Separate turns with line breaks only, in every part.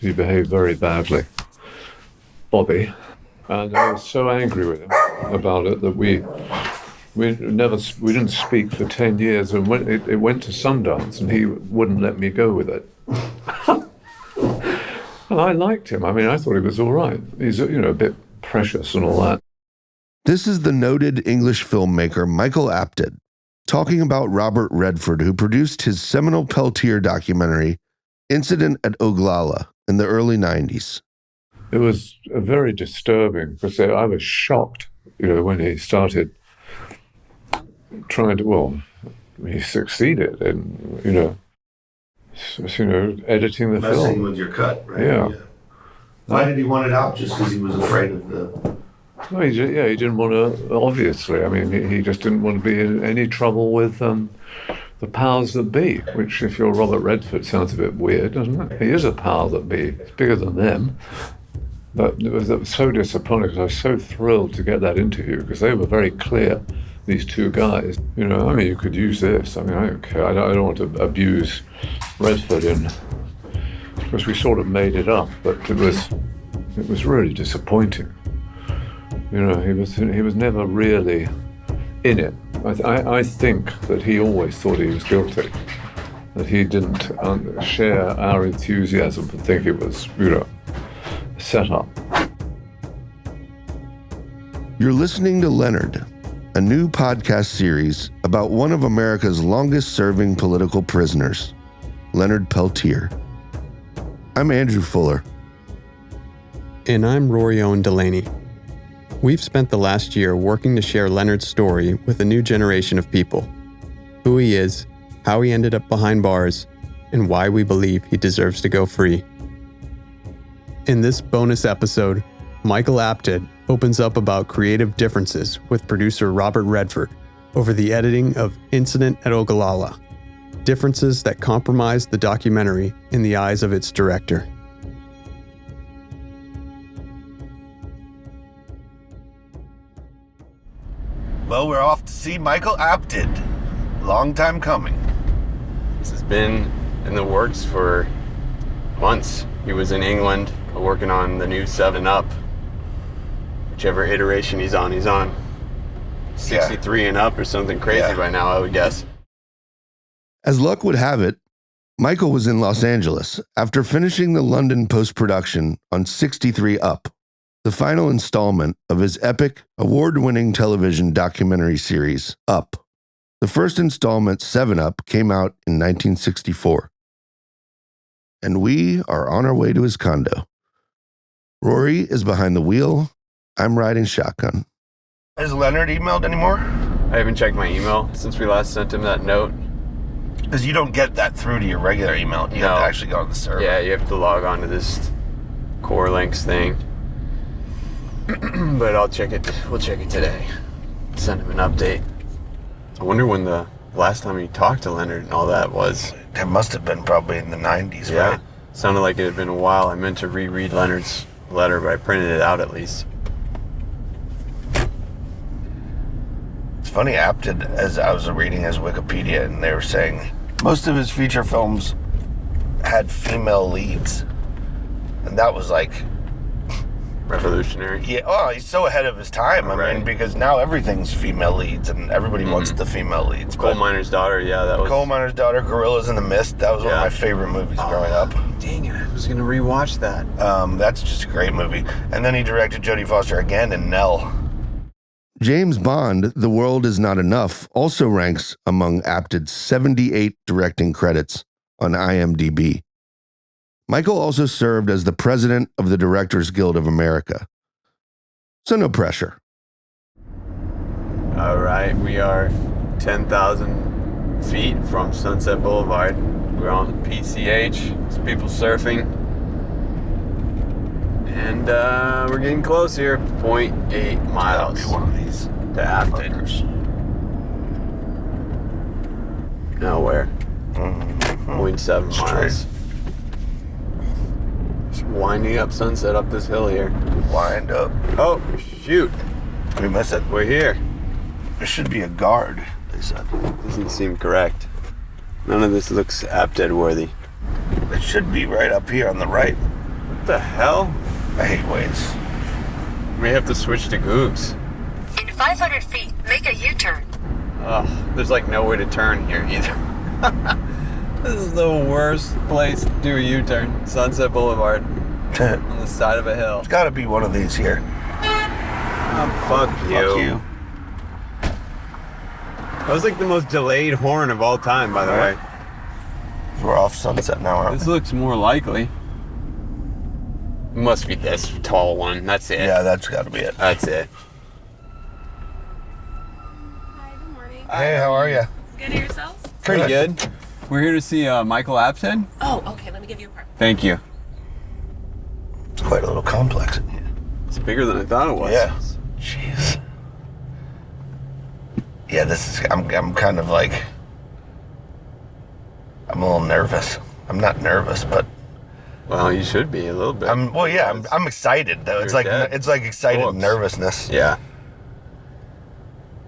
He behaved very badly, Bobby. And I was so angry with him about it that we didn't speak for 10 years, and it went to Sundance, and he wouldn't let me go with it. And I liked him. I mean, I thought he was all right. He's, a bit precious and all that.
This is the noted English filmmaker Michael Apted talking about Robert Redford, who produced his seminal Peltier documentary, Incident at Oglala, in the early 90s.
It was very disturbing because I was shocked, when he started trying to, he succeeded in, editing the film.
Messing with your cut, right?
Yeah.
Why did he want it out? Just because he was afraid of the...
Well, he didn't want to, obviously. I mean, he just didn't want to be in any trouble with the powers that be, which, if you're Robert Redford, sounds a bit weird, doesn't it? He is a power that be. It's bigger than them. But it was so disappointing because I was so thrilled to get that interview because they were very clear, these two guys. You could use this. I mean, I don't care. I don't want to abuse Redford because we sort of made it up, but it was really disappointing. He was never really in it. I think that he always thought he was guilty, that he didn't share our enthusiasm and think it was, set up.
You're listening to Leonard, a new podcast series about one of America's longest-serving political prisoners, Leonard Peltier. I'm Andrew Fuller.
And I'm Rory Owen Delaney. We've spent the last year working to share Leonard's story with a new generation of people. Who he is, how he ended up behind bars, and why we believe he deserves to go free. In this bonus episode, Michael Apted opens up about creative differences with producer Robert Redford over the editing of Incident at Oglala, differences that compromised the documentary in the eyes of its director.
Well, we're off to see Michael Apted. Long time coming.
This has been in the works for months. He was in England working on the new 7 Up. Whichever iteration he's on 63 and up or something crazy by now, I would guess.
As luck would have it, Michael was in Los Angeles after finishing the London post-production on 63 Up, the final installment of his epic, award-winning television documentary series, Up. The first installment, 7 Up, came out in 1964. And we are on our way to his condo. Rory is behind the wheel. I'm riding shotgun.
Has Leonard emailed anymore?
I haven't checked my email since we last sent him that note.
Because you don't get that through to your regular email. You have to actually go on the server.
Yeah, you have to log on to this Core Links thing. But I'll check it. We'll check it today. Send him an update. I wonder when the last time you talked to Leonard and all that was.
It must have been probably in the 90s,
yeah.
Right?
Sounded like it had been a while. I meant to reread Leonard's letter, but I printed it out at least.
It's funny, Apted, as I was reading his Wikipedia, and they were saying most of his feature films had female leads. And that was like...
revolutionary.
Yeah, oh, he's so ahead of his time. I mean, because now everything's female leads, and everybody wants the female leads.
Coal Miner's Daughter, that was...
Coal Miner's Daughter, Gorillas in the Mist, that was one of my favorite movies growing up.
Dang it, I was going to rewatch that.
That's just a great movie. And then he directed Jodie Foster again in Nell.
James Bond, The World Is Not Enough, also ranks among Apted's 78 directing credits on IMDb. Michael also served as the president of the Directors Guild of America. So no pressure.
All right, we are 10,000 feet from Sunset Boulevard. We're on the PCH. There's people surfing. And we're getting close here. 0.8 miles.
Be one of these
to Apted. Now where? 0.7 miles. Just winding up Sunset up this hill here.
Wind up.
Oh, shoot.
Did we miss it?
We're here.
There should be a guard, they said.
Doesn't seem correct. None of this looks Apted worthy.
It should be right up here on the right.
What the hell?
I hate Waze.
We have to switch to Googs.
In 500 feet, make a U-turn.
Oh, there's like no way to turn here either. This is the worst place to do a U-turn. Sunset Boulevard. On the side of a hill.
There's gotta be one of these here.
Oh, fuck you.
Fuck you.
That was like the most delayed horn of all time, by the way.
We're off Sunset now, aren't
This
we?
looks more likely. Must be this tall one. That's it.
Yeah, that's gotta be it.
That's it.
Hi, good morning.
Hey, how are you?
Good at yourselves?
Pretty good. We're here to see Michael Apted.
Oh, okay, let me give you a part.
Thank you.
It's quite a little complex in here.
It's bigger than I thought it was.
Yeah. Jeez. Yeah, this is. I'm kind of like. I'm a little nervous. I'm not nervous, but
Well, you should be a little bit.
I'm excited though. It's
You're
like
dead.
it's like excited
Whoops.
nervousness.
Yeah.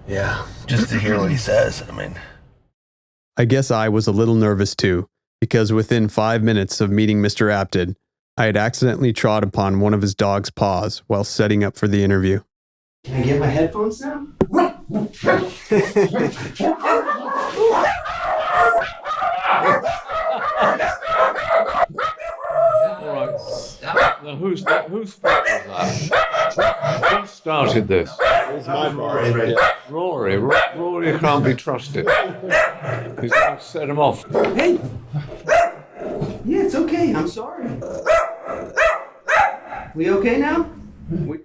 Yeah.
Just to hear what he says. I mean,
I guess I was a little nervous too, because within 5 minutes of meeting Mr. Apted, I had accidentally trod upon one of his dog's paws while setting up for the interview.
Can I get my headphones now?
All right. Now, whose fault was that? Who started this? Rory. Rory can't be trusted. He's going to set him off.
Hey! Yeah, it's okay. I'm sorry. We okay now? We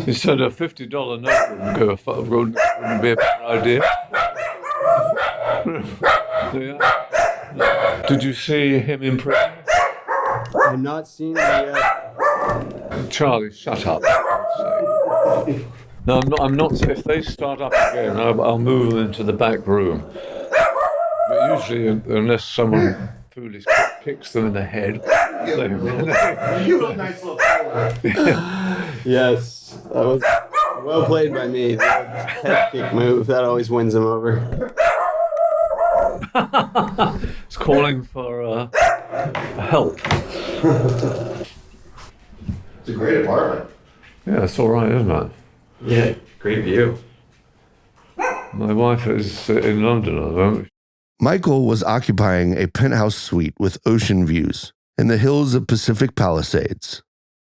He said a $50 note wouldn't be a bad idea. Yeah. Did you see him in prison?
I've not seen it yet.
Charlie, shut up. No, I'm not. If they start up again, I'll move them into the back room. But usually, unless someone foolish kicks them in the head,
You look nice little fella.
Yes, that was well played by me. The head kick move, that always wins him over.
it's calling for help.
it's a great apartment.
Yeah, it's all right, isn't it?
Yeah, great view.
My wife is in London at the moment.
Michael was occupying a penthouse suite with ocean views in the hills of Pacific Palisades,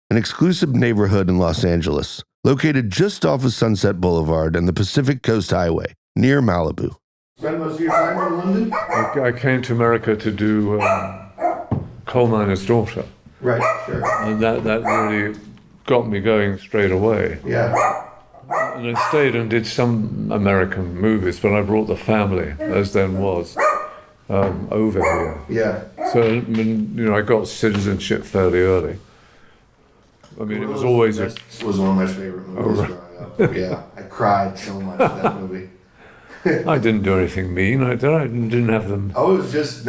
an exclusive neighborhood in Los Angeles, located just off of Sunset Boulevard and the Pacific Coast Highway, near Malibu.
Spend most of your time in London?
I came to America to do Coal Miner's Daughter,
Right, sure.
and that really got me going straight away.
Yeah.
And I stayed and did some American movies, but I brought the family, as then was, over here.
Yeah.
So, I mean, I got citizenship fairly early. I mean, it was always a...
This was one of my favorite movies growing up. Yeah, I cried so much at that movie.
I didn't do anything mean. I didn't have them...
Oh, it was just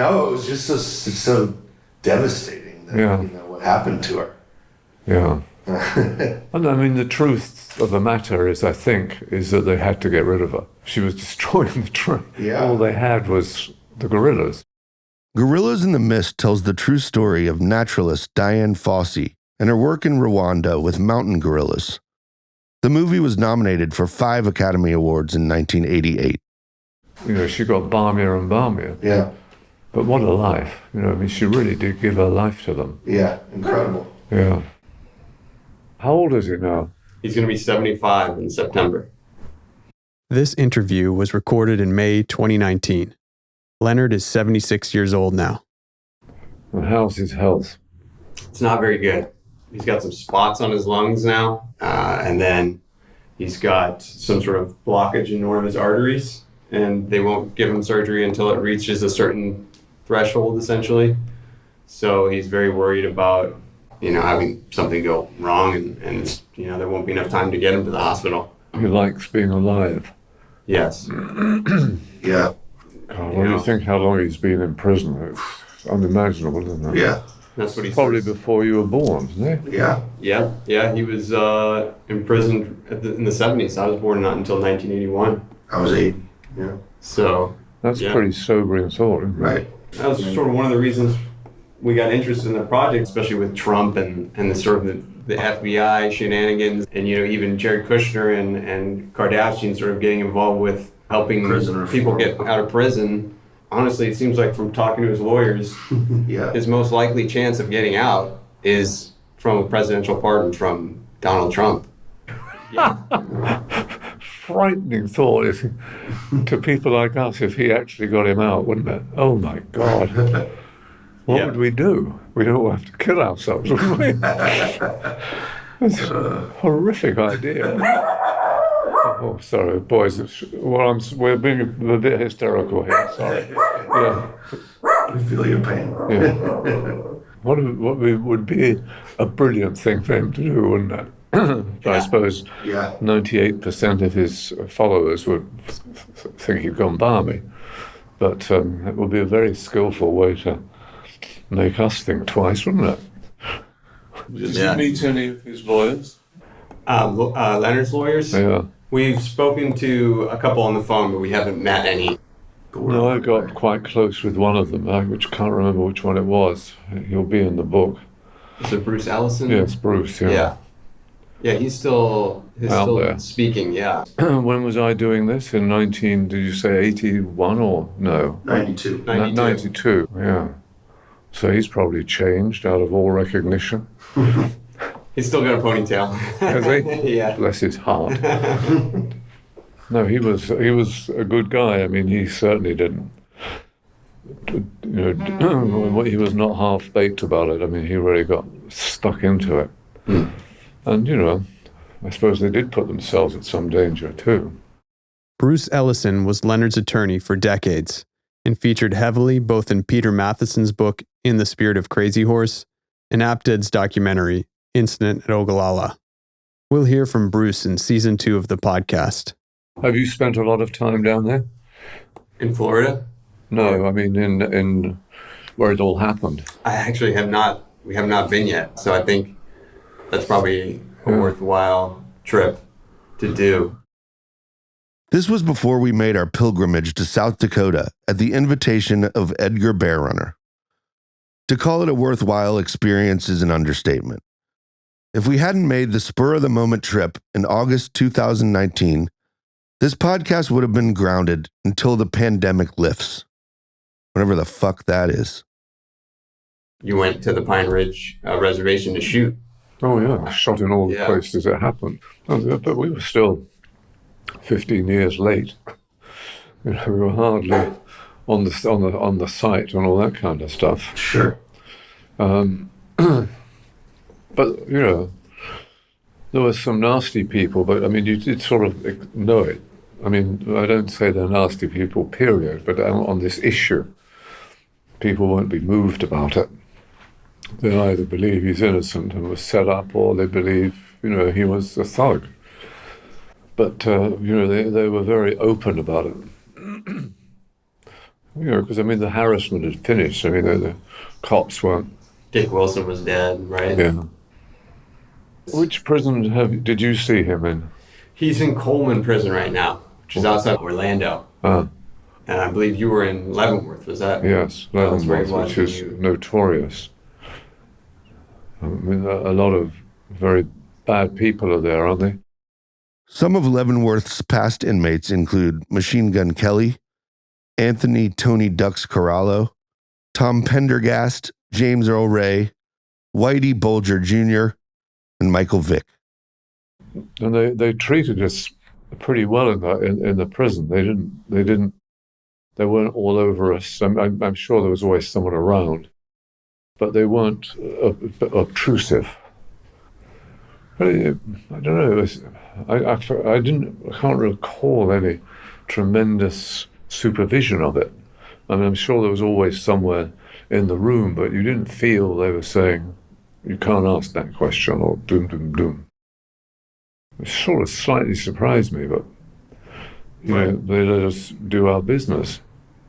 so devastating that,
Yeah.
what happened to her.
Yeah. And I mean, the truth of the matter is, I think, is that they had to get rid of her. She was destroying the tree.
Yeah.
All they had was the gorillas.
Gorillas in the Mist tells the true story of naturalist Diane Fossey and her work in Rwanda with mountain gorillas. The movie was nominated for 5 Academy Awards in 1988.
She got balmier and balmier.
Yeah.
But what a life. I mean, she really did give her life to them.
Yeah. Incredible.
Yeah. How old is he now?
He's going to be 75 in September. This interview was recorded in May 2019. Leonard is 76 years old now.
And how's his health?
It's not very good. He's got some spots on his lungs now, and then he's got some sort of blockage in one of his arteries, and they won't give him surgery until it reaches a certain threshold, essentially. So he's very worried about, having something go wrong, and there won't be enough time to get him to the hospital.
He likes being alive.
Yes.
Yeah.
God, when you think how long he's been in prison, it's unimaginable, isn't it?
Yeah.
That's what he
Probably
says.
before you were born, isn't he?
Yeah.
Yeah, he was imprisoned in the 70s. I was born not until 1981.
I was 8. Yeah.
So
That's
Yeah.
pretty sobering thought, isn't it?
Right.
that was sort of one of the reasons we got interested in the project, especially with Trump and the sort of the FBI shenanigans, and even Jared Kushner and Kardashian sort of getting involved with helping people get out of prison. Honestly, it seems like from talking to his lawyers, his most likely chance of getting out is from a presidential pardon from Donald Trump. Yeah.
Frightening thought to people like us if he actually got him out, wouldn't it? Oh my God. What would we do? We'd all have to kill ourselves, wouldn't we? That's a horrific idea. Oh, sorry, boys. We're being a bit hysterical here. Sorry. Yeah.
I feel your pain.
Yeah. What would be a brilliant thing for him to do, wouldn't it? I suppose 98% of his followers would think he'd gone balmy. But it would be a very skillful way to make us think twice, wouldn't it? Did you meet any of his lawyers?
Leonard's lawyers?
Yeah.
We've spoken to a couple on the phone, but we haven't met any.
No, I got quite close with one of them, which can't remember which one it was. He'll be in the book.
Is it Bruce Ellison?
Yes, Bruce, yeah.
Yeah, he's still
there.
Speaking, yeah.
When was I doing this? In did you say 81 or no?
92.
92, yeah. So he's probably changed out of all recognition.
He's still got a ponytail.
Has he?
Yeah.
Bless his heart. No, he was a good guy. I mean, he certainly didn't. He was not half-baked about it. I mean, he really got stuck into it. And, I suppose they did put themselves at some danger, too.
Bruce Ellison was Leonard's attorney for decades and featured heavily both in Peter Matheson's book In the Spirit of Crazy Horse and Apted's documentary, Incident at Oglala. We'll hear from Bruce in season 2 of the podcast.
Have you spent a lot of time down there?
In Florida?
No, I mean in where it all happened.
I actually have not. We have not been yet, so I think that's probably a worthwhile trip to do.
This was before we made our pilgrimage to South Dakota at the invitation of Edgar Bear Runner. To call it a worthwhile experience is an understatement. If we hadn't made the spur-of-the-moment trip in August 2019, this podcast would have been grounded until the pandemic lifts. Whatever the fuck that is.
You went to the Pine Ridge reservation to shoot.
Oh, yeah. Shot in all the places it happened. But we were still 15 years late. We were hardly on the site and all that kind of stuff.
Sure.
But, there were some nasty people, but, I mean, you did sort of know it. I mean, I don't say they're nasty people, period, but on this issue, people won't be moved about it. They either believe he's innocent and was set up, or they believe, he was a thug. But, they were very open about it. Because, I mean, the harassment had finished. I mean, the cops weren't.
Dick Wilson was dead, right?
Yeah. Which prison did you see him in?
He's in Coleman Prison right now, which is outside Orlando. And I believe you were in Leavenworth, was that?
Yes, Leavenworth, which is notorious. I mean, a lot of very bad people are there, aren't they?
Some of Leavenworth's past inmates include Machine Gun Kelly, Anthony Tony Ducks Corallo, Tom Pendergast, James Earl Ray, Whitey Bulger Jr., and Michael Vick.
And they treated us pretty well in the prison. They weren't all over us. I'm sure there was always someone around, but they weren't obtrusive. But I don't know. I can't recall any tremendous supervision of it. I mean, I'm sure there was always somewhere in the room, but you didn't feel they were saying, "You can't ask that question," or "doom, doom, doom." It sort of slightly surprised me, but they let us do our business.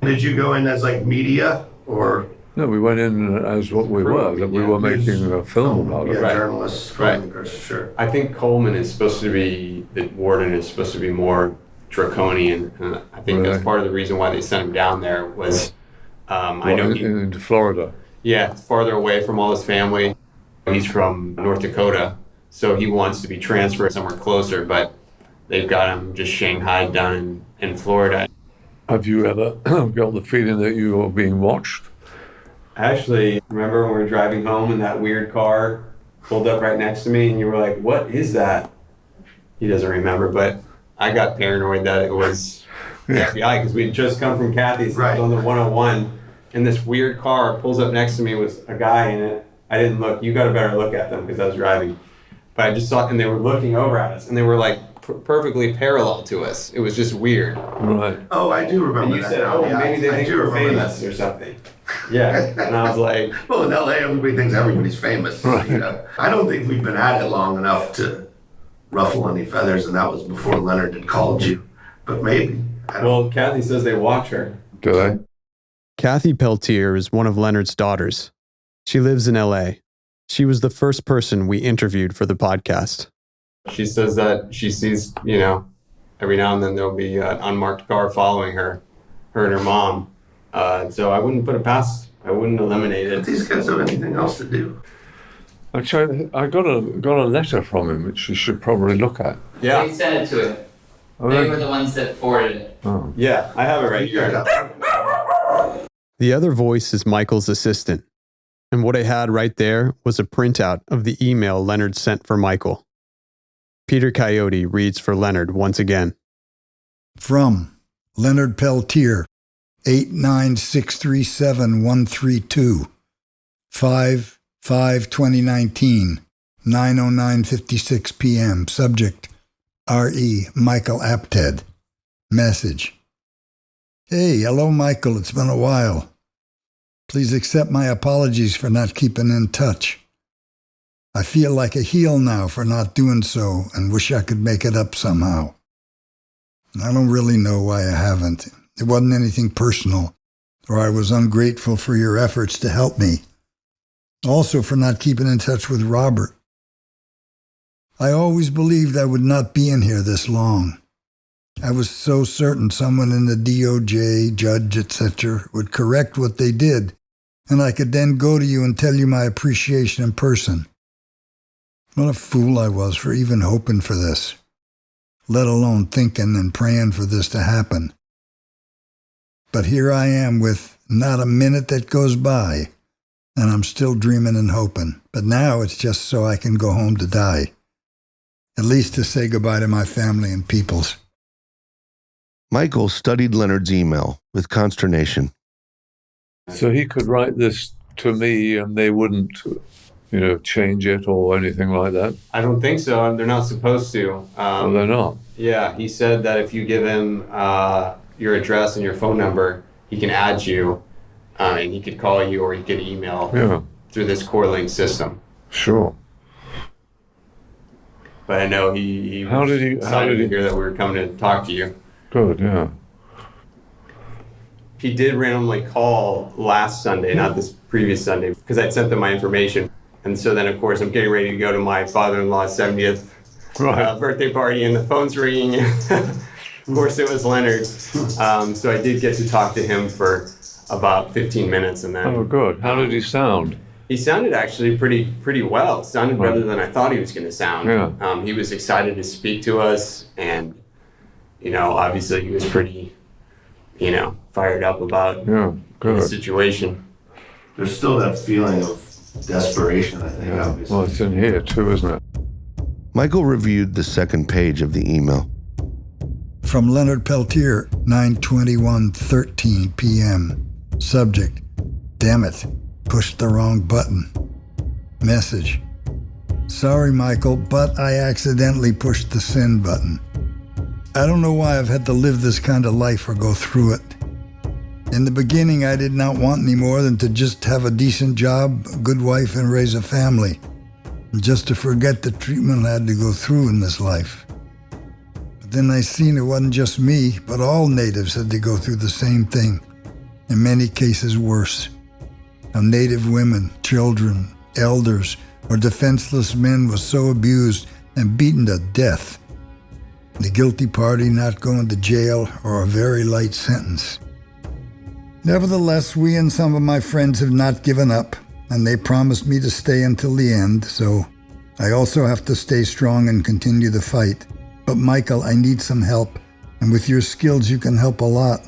Did you go in as media or?
No, we went in as what we were, that we were making a film about it.
Yeah, journalists, filmmakers, sure.
I think Coleman is supposed to be, the warden is supposed to be more draconian, and I think that's part of the reason why they sent him down there was, I know
into Florida.
Yeah, it's farther away from all his family. He's from North Dakota, so he wants to be transferred somewhere closer, but they've got him just shanghaied down in Florida.
Have you ever got the feeling that you are being watched?
Actually, remember when we were driving home and that weird car pulled up right next to me and you were like, what is that? He doesn't remember, but I got paranoid that it was the FBI because we had just come from Kathy's on the 101 and this weird car pulls up next to me with a guy in it. I didn't look. You got a better look at them because I was driving. But I just saw, and they were looking over at us and they were like perfectly parallel to us. It was just weird.
Right.
Oh, I do remember
And you
that.
said,
now. Yeah,
maybe they
I
think
do
we're
remember
famous
that.
or something. Yeah. And I was like,
Well, in LA, everybody thinks everybody's famous.
Right.
You know? I don't think we've been at it long enough to ruffle any feathers, and that was before Leonard had called you. But maybe.
well, Kathy says they watch her.
Do they?
Kathy Peltier is one of Leonard's daughters. She lives in LA. She was the first person we interviewed for the podcast. She says that she sees, every now and then there'll be an unmarked car following her and her mom. So I wouldn't put it past, I wouldn't eliminate
But
it.
these guys have anything else to do.
Actually, I got a letter from him, which you should probably look at.
Yeah,
They sent it to him.
Oh,
They were the ones that forwarded it.
oh.
yeah, I have it right here. The other voice is Michael's assistant. And what I had right there was a printout of the email Leonard sent for Michael. Peter Coyote reads for Leonard once again.
From Leonard Peltier, 89637-132, 5/5/2019, 9:09:56 p.m. Subject, R.E. Michael Apted. Message. Hey, hello Michael, it's been a while. Please accept my apologies for not keeping in touch. I feel like a heel now for not doing so and wish I could make it up somehow. I don't really know why I haven't. It wasn't anything personal, or I was ungrateful for your efforts to help me. Also for not keeping in touch with Robert. I always believed I would not be in here this long. I was so certain someone in the DOJ, judge, etc., would correct what they did, and I could then go to you and tell you my appreciation in person. What a fool I was for even hoping for this, let alone thinking and praying for this to happen. But here I am with not a minute that goes by, and I'm still dreaming and hoping. But now it's just so I can go home to die. At least to say goodbye to my family and peoples.
Michael studied Leonard's email with consternation.
So he could write this to me and they wouldn't, change it or anything like that?
I don't think so. They're not supposed to.
Well, they're not.
Yeah, he said that if you give him your address and your phone number, he can add you, and he could call you or he could email through this core link system.
Sure.
But I know he
How
was
did he
excited to hear that we were coming to talk to you.
Good, yeah.
He did randomly call last Sunday, not this previous Sunday, because I'd sent them my information. And so then, of course, I'm getting ready to go to my father-in-law's 70th birthday party, and the phone's ringing. Of course, it was Leonard. So I did get to talk to him for about 15 minutes. And then,
Oh, good. How did he sound?
he sounded actually pretty well. Sounded better than I thought he was going to sound.
Yeah.
He was excited to speak to us, and obviously he was pretty, fired up about
Yeah,
the
good.
situation.
There's still that feeling of desperation, I think,
Yeah.
obviously.
Well, it's in here too, isn't it?
Michael reviewed the second page of the email.
From Leonard Peltier, 9:21:13 p.m. Subject, damn it, pushed the wrong button. Message, sorry Michael, but I accidentally pushed the send button. I don't know why I've had to live this kind of life or go through it. In the beginning, I did not want any more than to just have a decent job, a good wife, and raise a family. And just to forget the treatment I had to go through in this life. But then I seen it wasn't just me, but all natives had to go through the same thing. In many cases worse. How native women, children, elders, or defenseless men was so abused and beaten to death. The guilty party not going to jail or a very light sentence. Nevertheless, we and some of my friends have not given up. and they promised me to stay until the end, so I also have to stay strong and continue the fight. But Michael, I need some help, and with your skills you can help a lot.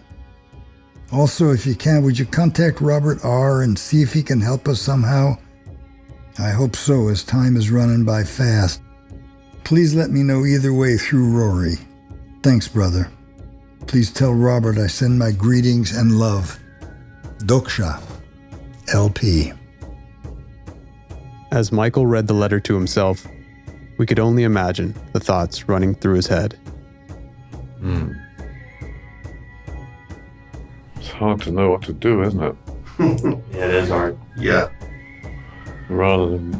Also, if you can, would you contact Robert R. and see if he can help us somehow? I hope so, as time is running by fast. Please let me know either way through Rory. Thanks, brother. Please tell Robert I send my greetings and love. Doksha, LP.
As Michael read the letter to himself, we could only imagine the thoughts running through his head.
It's hard to know what to do, isn't it?
Yeah, it is hard. Yeah.
Rather than,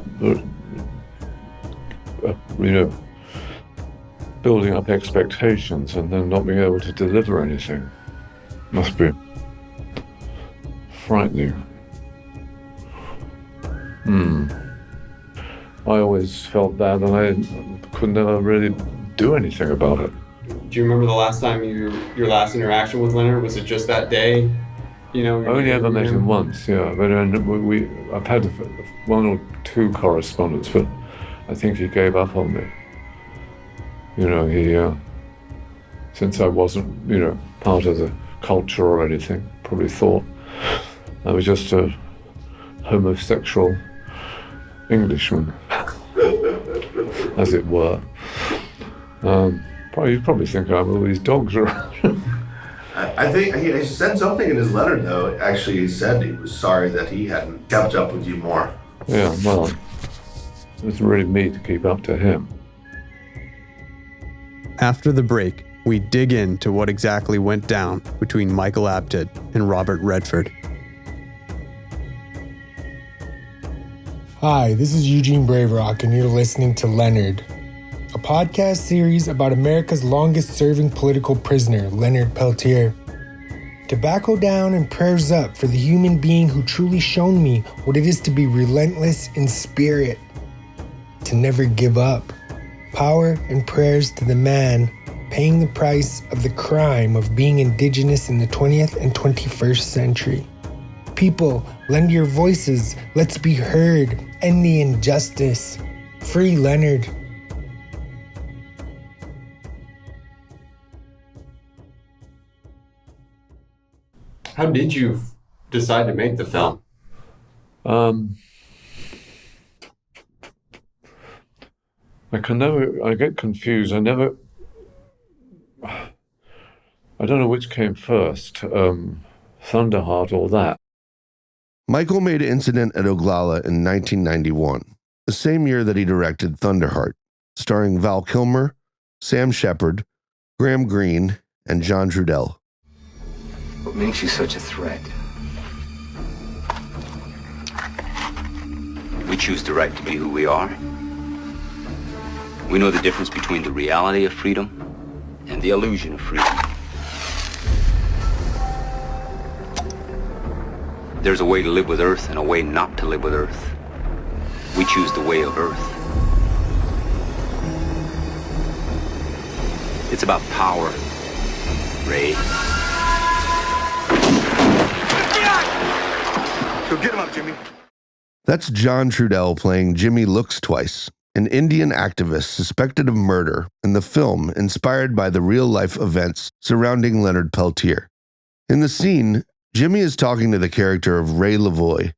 building up expectations and then not being able to deliver anything. Must be frightening. I always felt bad and I could never really do anything about it.
Do you remember the last time your last interaction with Leonard? Was it just that day?
I only ever met him once, yeah. But I've had one or two correspondence, but I think he gave up on me. Since I wasn't, part of the culture or anything, probably thought I was just a homosexual Englishman, as it were. You probably think I'm all these dogs around.
I think he said something in his letter, though. Actually, he said he was sorry that he hadn't kept up with you more.
Yeah, well, it wasn't really me to keep up to him.
After the break, we dig into what exactly went down between Michael Apted and Robert Redford.
Hi, this is Eugene Braverock, and you're listening to Leonard, a podcast series about America's longest-serving political prisoner, Leonard Peltier. Tobacco down and prayers up for the human being who truly shown me what it is to be relentless in spirit, to never give up. Power and prayers to the man paying the price of the crime of being indigenous in the 20th and 21st century. People, lend your voices. Let's be heard. End the injustice. Free Leonard.
How did you decide to make the film?
I get confused. I don't know which came first, Thunderheart or that.
Michael made Incident at Oglala in 1991, the same year that he directed Thunderheart, starring Val Kilmer, Sam Shepard, Graham Greene, and John Trudell.
What makes you such a threat? We choose the right to be who we are. We know the difference between the reality of freedom and the illusion of freedom. There's a way to live with Earth and a way not to live with Earth. We choose the way of Earth. It's about power, Ray.
So get him up, Jimmy. That's John Trudell playing Jimmy Looks Twice, an Indian activist suspected of murder in the film inspired by the real-life events surrounding Leonard Peltier. In the scene, Jimmy is talking to the character of Ray Lavoie,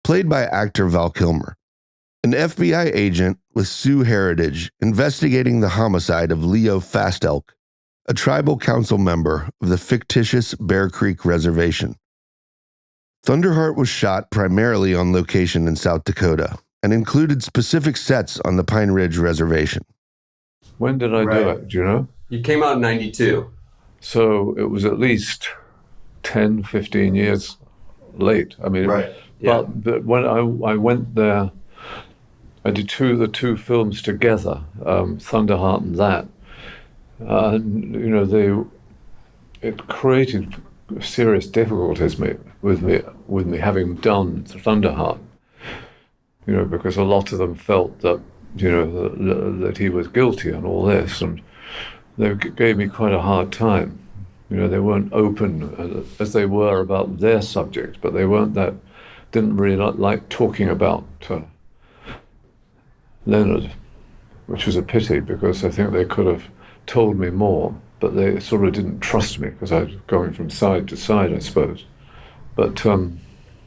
played by actor Val Kilmer, an FBI agent with Sioux heritage investigating the homicide of Leo Fastelk, a tribal council member of the fictitious Bear Creek Reservation. Thunderheart was shot primarily on location in South Dakota and included specific sets on the Pine Ridge Reservation.
When did I do it? Do you know?
You came out in 92.
So it was at least 10, 15 years late. I mean,
right.
But when I went there, I did the two films together, Thunderheart and that. And, it created serious difficulties with me having done Thunderheart. Because a lot of them felt that, that he was guilty and all this, and they gave me quite a hard time. They weren't open as they were about their subject, but they weren't that didn't really like talking about Leonard, which was a pity because I think they could have told me more, but they sort of didn't trust me because I was going from side to side, I suppose. But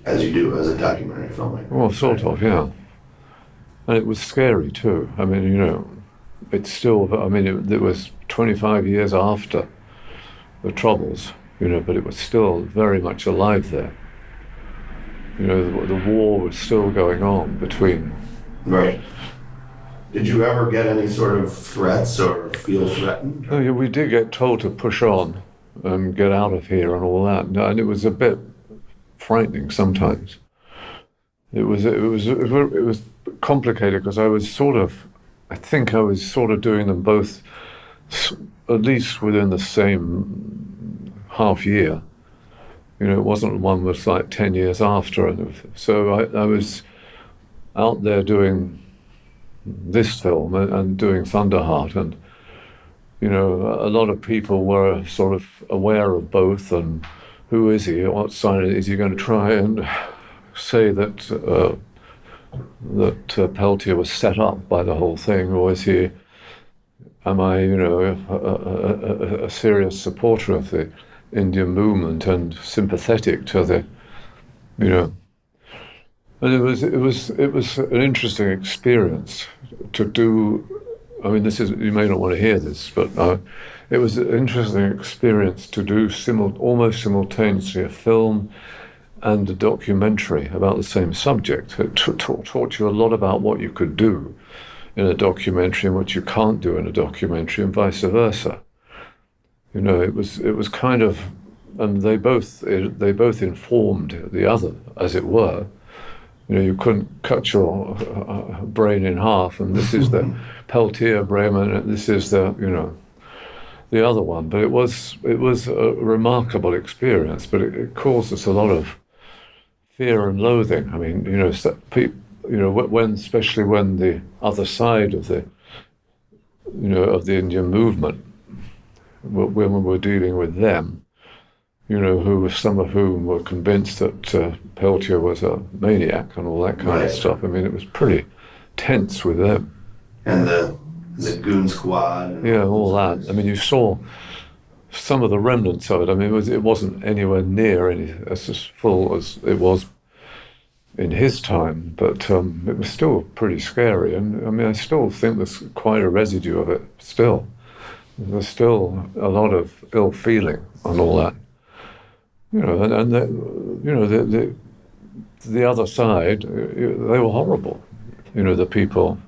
as you do as a documentary filmmaker.
Well, sort of, yeah. And it was scary too. I mean, you know, it's still. I mean, it was 25 years after the Troubles, you know, but it was still very much alive there. You know, the war was still going on between.
Right. Did you ever get any sort of threats or feel threatened?
Oh, yeah, we did get told to push on and get out of here and all that, and it was a bit frightening sometimes. It was complicated because I think I was sort of doing them both, at least within the same half year. You know, it wasn't one was like 10 years after, and so I was out there doing this film and doing Thunderheart, and you know, a lot of people were sort of aware of both, and who is he? What side is he going to try and say that Peltier was set up by the whole thing, or is he? Am I, you know, a serious supporter of the Indian movement and sympathetic to the, you know? And it was an interesting experience to do. I mean, you may not want to hear this, but it was an interesting experience to do almost simultaneously a film and a documentary about the same subject. It taught you a lot about what you could do in a documentary and what you can't do in a documentary, and vice versa. You know, it was kind of, and they both informed the other, as it were. You know, you couldn't cut your brain in half, and this is the Peltier brain, and this is the, you know, the other one. But it was a remarkable experience, but it caused us a lot of fear and loathing. I mean, you know, especially when the other side of the, you know, of the Indian movement, when we were dealing with them, you know, some of whom were convinced that Peltier was a maniac and all that kind of stuff. I mean, it was pretty tense with them.
And the goon squad.
Yeah, all that. I mean, you saw some of the remnants of it. I mean, it wasn't anywhere near as full as it was in his time, but it was still pretty scary. And I mean, I still think there's quite a residue of it still. There's still a lot of ill feeling and all that. You know, and you know, the other side, they were horrible. You know, the people,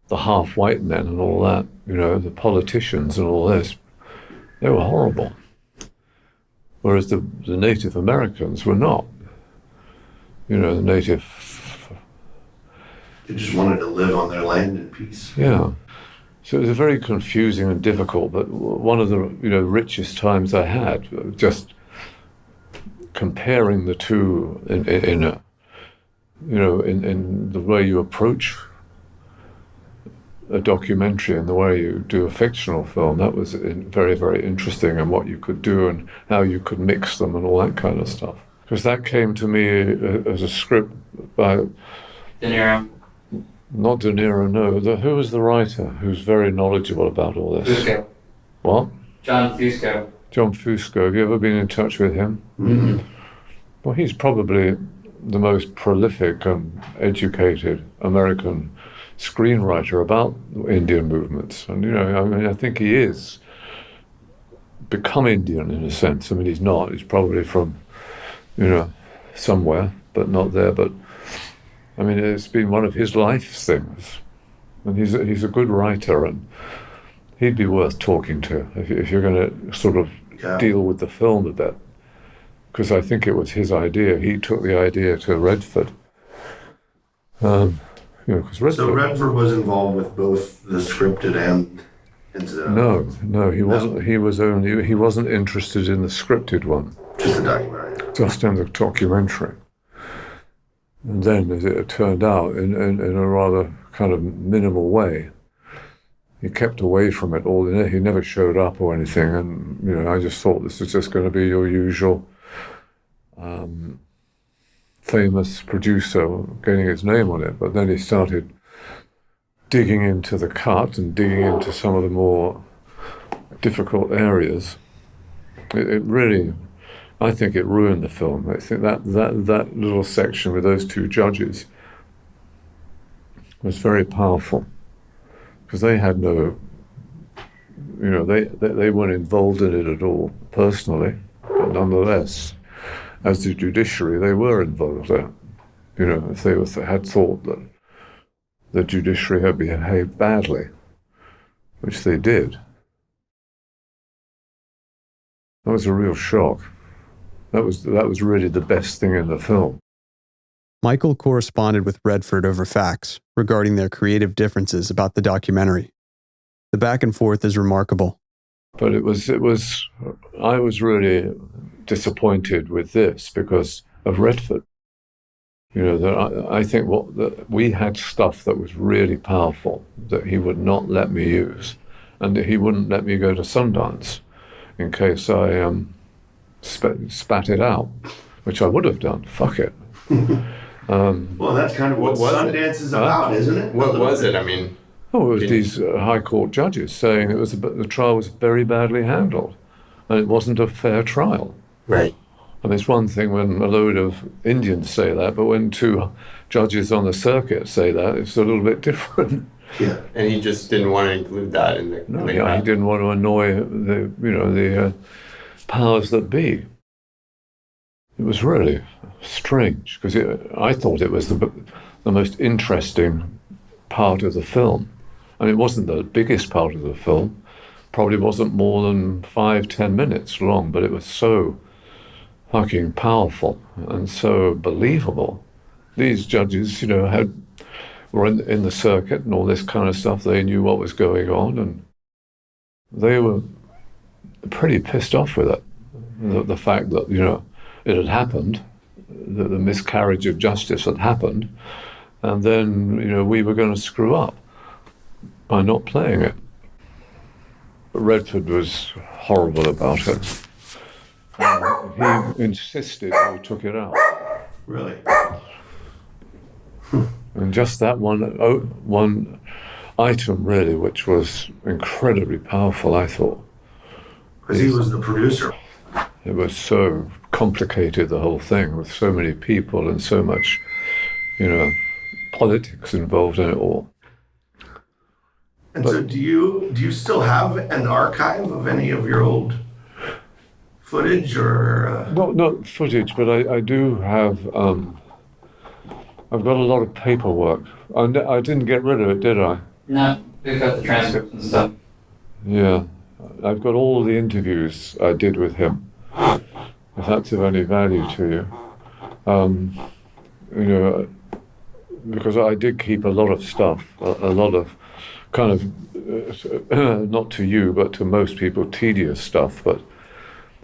the half-white men and all that, you know, the politicians and all this, they were horrible. Whereas the Native Americans were not. You know, the native...
They just wanted to live on their land in peace.
Yeah. So it was very confusing and difficult, but one of the, you know, richest times I had, just comparing the two in a, you know, in the way you approach a documentary and the way you do a fictional film. That was very, very interesting, and what you could do and how you could mix them and all that kind of stuff. Because that came to me as a script by...
De Niro.
Not De Niro, no. Who was the writer who's very knowledgeable about all this?
Fusco.
What?
John Fusco.
John Fusco. Have you ever been in touch with him?
Mm-hmm.
Well, he's probably the most prolific and educated American screenwriter about Indian movements. And, you know, I mean, I think he is become Indian in a sense. I mean, he's not. He's probably from, you know, somewhere, but not there. But, I mean, it's been one of his life things. And he's a good writer, and he'd be worth talking to if you're going to sort of deal with the film a bit. Because I think it was his idea. He took the idea to Redford. You know, 'cause Redford...
So Redford was involved with both the scripted and incidental?
No, he wasn't. He wasn't interested in the scripted one.
Just the documentary.
Just in the documentary. And then, as it turned out, in a rather kind of minimal way, he kept away from it all. He never showed up or anything. And, you know, I just thought this is just going to be your usual famous producer getting his name on it, but then he started digging into the cut and digging into some of the more difficult areas. It really, I think it ruined the film. I think that little section with those two judges was very powerful, because they had no, they weren't involved in it at all personally, but nonetheless, as the judiciary, they were involved in it. If they had thought that the judiciary had behaved badly, which they did, that was a real shock. That was really the best thing in the film.
Michael corresponded with Redford over fax regarding their creative differences about the documentary. The back and forth is remarkable.
But I was really disappointed with this because of Redford. I think that we had stuff that was really powerful that he would not let me use, and that he wouldn't let me go to Sundance in case I spat it out, which I would have done. Fuck it.
Well, that's kind of what Sundance is about, isn't it?
What was it? I mean,
it was these high court judges saying the trial was very badly handled, and it wasn't a fair trial.
Right.
I mean, it's one thing when a load of Indians say that, but when two judges on the circuit say that, it's a little bit different.
Yeah, and he just didn't want to include that in the.
No, he didn't want to annoy the powers that be. It was really strange because I thought it was the most interesting part of the film. I mean, it wasn't the biggest part of the film. Probably wasn't more than 5-10 minutes long, but it was so fucking powerful and so believable. These judges, were in the circuit and all this kind of stuff. They knew what was going on, and they were pretty pissed off with it. The fact that, it had happened, that the miscarriage of justice had happened, and then, we were going to screw up by not playing it. But Redford was horrible about it. He insisted we took it out.
Really?
And just that one item, really, which was incredibly powerful, I thought.
Because he was the producer.
It was so complicated, the whole thing, with so many people and so much, politics involved in it all.
And so do you still have an archive of any of your old footage or?
Not footage, but I do have. I've got a lot of paperwork. I didn't get rid of it, did I?
No, we've got the transcripts and stuff.
Yeah, I've got all the interviews I did with him. If that's of any value to you, because I did keep a lot of stuff, a lot of kind of not to you, but to most people, tedious stuff, but.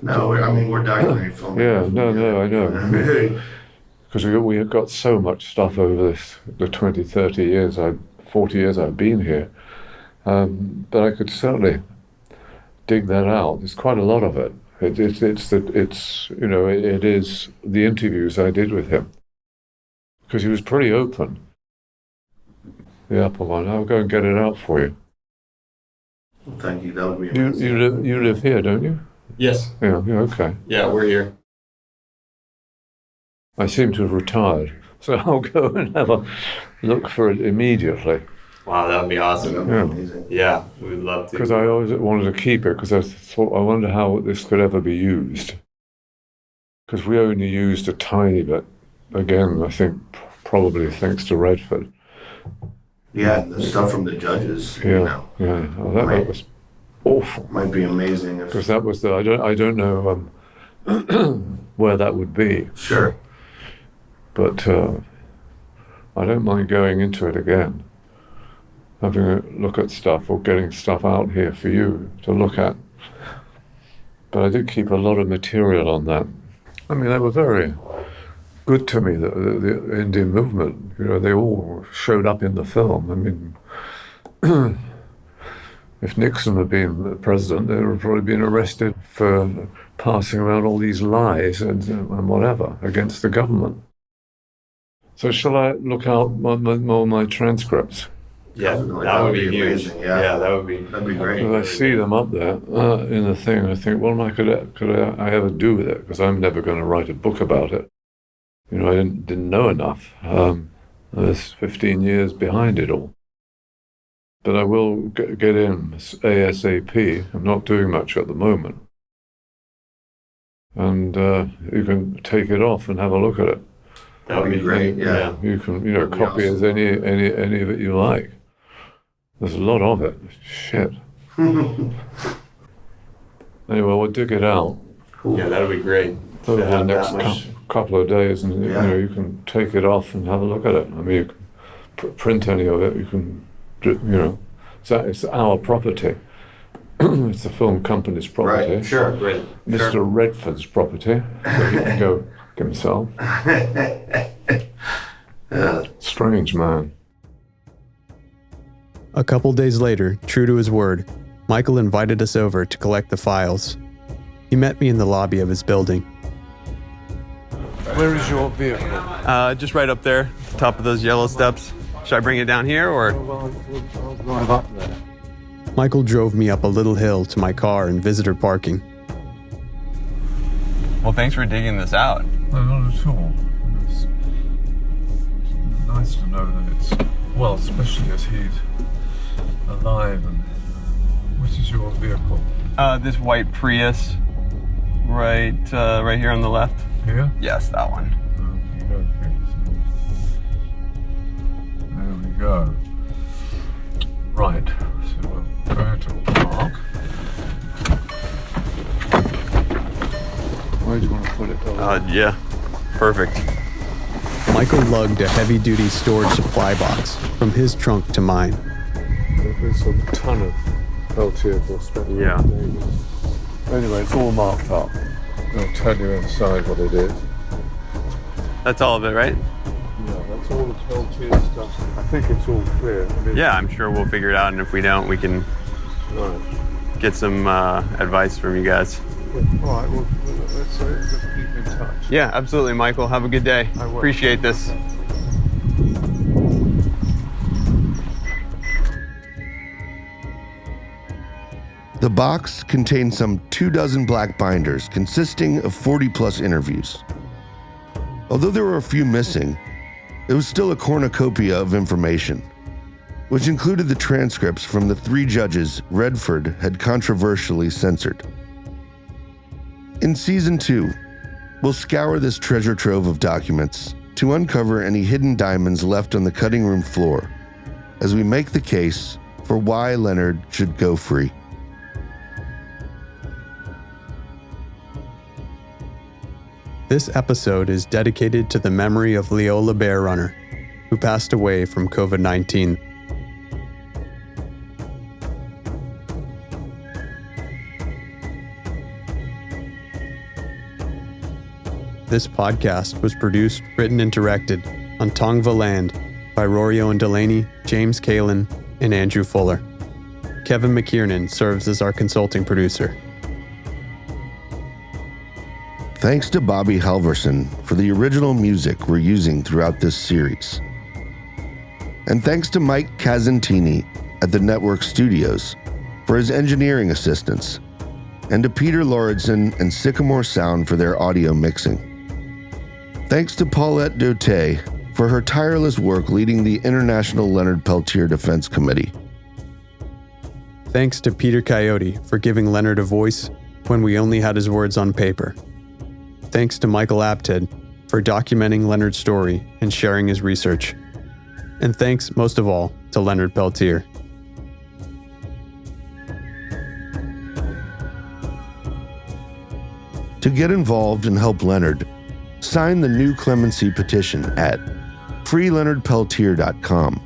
No, I mean, we're documentary filmmakers.
Yeah, no, I know. Because we have got so much stuff over the 20, 30 years, 40 years I've been here. But I could certainly dig that out. There's quite a lot of it. It is the interviews I did with him. Because he was pretty open. The upper one. I'll go and get it out for you.
Well, thank you. That would be amazing.
You live here, don't you?
Yes.
Yeah, okay.
Yeah, we're here.
I seem to have retired, so I'll go and have a look for it immediately.
Wow, that would be awesome.
That would be amazing.
Yeah, we would love to.
Because I always wanted to keep it, because I thought, I wonder how this could ever be used. Because we only used a tiny bit. Again, I think probably thanks to Redford.
Yeah, the stuff from the judges.
Yeah. Oh, that was awful.
Might be amazing if.
Because that was I don't know where that would be.
Sure.
But I don't mind going into it again, having a look at stuff or getting stuff out here for you to look at. But I did keep a lot of material on that. I mean, they were very good to me, the Indian movement. They all showed up in the film. I mean, if Nixon had been the president, they would have probably been arrested for passing around all these lies and whatever against the government. So shall I look out more my transcripts?
Yeah, that would be huge.
amazing,
That'd be
great.
Because I see them up there in the thing. I think, what could I ever do with it? Because I'm never going to write a book about it. You know, I didn't know enough. There's 15 years behind it all. But I will get in ASAP. I'm not doing much at the moment. And you can take it off and have a look at it.
That would be great, yeah.
You can, copy as any of it you like. There's a lot of it. Shit. Anyway, we'll dig it out.
Cool.
Yeah, that would be great.
Over the next couple of days, and you can take it off and have a look at it. I mean, you can print any of it. You can, it's our property. It's the film company's property.
Right, sure, great.
Mr. Redford's property, so he can go himself. Strange man.
A couple days later, true to his word, Michael invited us over to collect the files. He met me in the lobby of his building.
Where is your vehicle?
Just right up there, top of those yellow steps. Should I bring it down here, or?
Well, I'll drive up there.
Michael drove me up a little hill to my car in visitor parking. Well, thanks for digging this out.
No, not at all. It's nice to know that it's, well, especially as he's alive. And which is your vehicle?
This white Prius, right here on the left.
Here?
Yes, that one.
Okay. So there we go. Right. So we're going to park. Where do you want to put it?
Yeah. Perfect. Michael lugged a heavy-duty storage supply box from his trunk to mine.
There's a ton of Peltier stuff.
Yeah.
Anyway, it's all marked up. I'll tell you inside what it is.
That's all of it, right?
Yeah, that's all the Peltier stuff. I think it's all clear. I mean,
Yeah, I'm sure we'll figure it out, and if we don't, we can
right.
get some advice from you guys.
All right, well, let's keep in touch.
Yeah, absolutely, Michael. Have a good day.
I will.
Appreciate this.
The box contained some 24 black binders consisting of 40-plus interviews. Although there were a few missing, there was still a cornucopia of information, which included the transcripts from the 3 judges Redford had controversially censored. In Season 2, we'll scour this treasure trove of documents to uncover any hidden diamonds left on the cutting room floor as we make the case for why Leonard should go free.
This episode is dedicated to the memory of Leola Bear Runner, who passed away from COVID-19. This podcast was produced, written, and directed on Tongva land by Rory Owen Delaney, James Kalin, and Andrew Fuller. Kevin McKiernan serves as our consulting producer.
Thanks to Bobby Halverson for the original music we're using throughout this series. And thanks to Mike Casantini at the Network Studios for his engineering assistance, and to Peter Lauritsen and Sycamore Sound for their audio mixing. Thanks to Paulette Doté for her tireless work leading the International Leonard Peltier Defense Committee.
Thanks to Peter Coyote for giving Leonard a voice when we only had his words on paper. Thanks to Michael Apted for documenting Leonard's story and sharing his research. And thanks, most of all, to Leonard Peltier.
To get involved and help Leonard, sign the new clemency petition at freeleonardpeltier.com.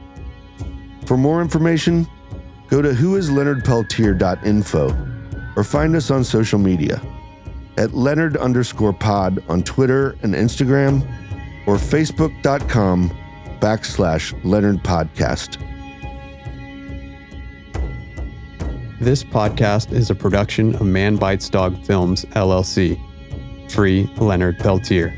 For more information, go to whoisleonardpeltier.info or find us on social media at Leonard_pod on Twitter and Instagram, or Facebook.com/Leonard Podcast.
This podcast is a production of Man Bites Dog Films, LLC. Free Leonard Peltier.